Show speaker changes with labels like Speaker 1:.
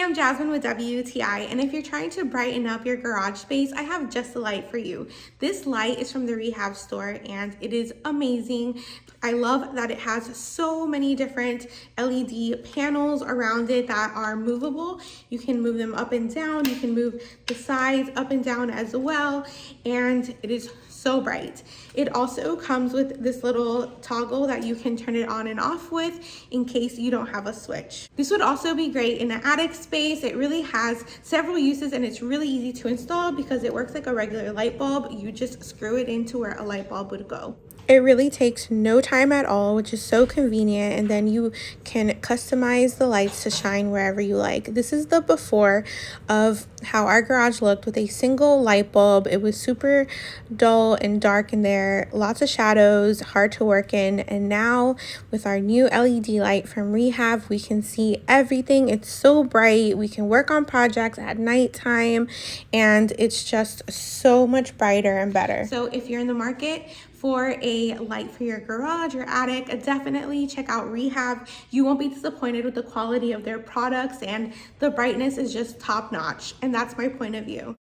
Speaker 1: I'm Jasmine with WTI, and if you're trying to brighten up your garage space, I have just the light for you. This light is from the REHAVE store and it is amazing. I love that it has so many different LED panels around it that are movable. You can move them up and down, you can move the sides up and down as well, and it is so bright. It also comes with this little toggle that you can turn it on and off with in case you don't have a switch. This would also be great in an attic space. It really has several uses and it's really easy to install because it works like a regular light bulb. You just screw it into where a light bulb would go. It really takes no time at all, which is so convenient, and then you can customize the lights to shine wherever you like. This is the before of how our garage looked with a single light bulb. It was super dull and dark in there, lots of shadows, hard to work in, and now with our new LED light from REHAVE, we can see everything. It's so bright. We can work on projects at nighttime, and it's just so much brighter and better. So if you're in the market for a light for your garage or attic, definitely check out REHAVE. You won't be disappointed with the quality of their products, and the brightness is just top notch, and that's my point of view.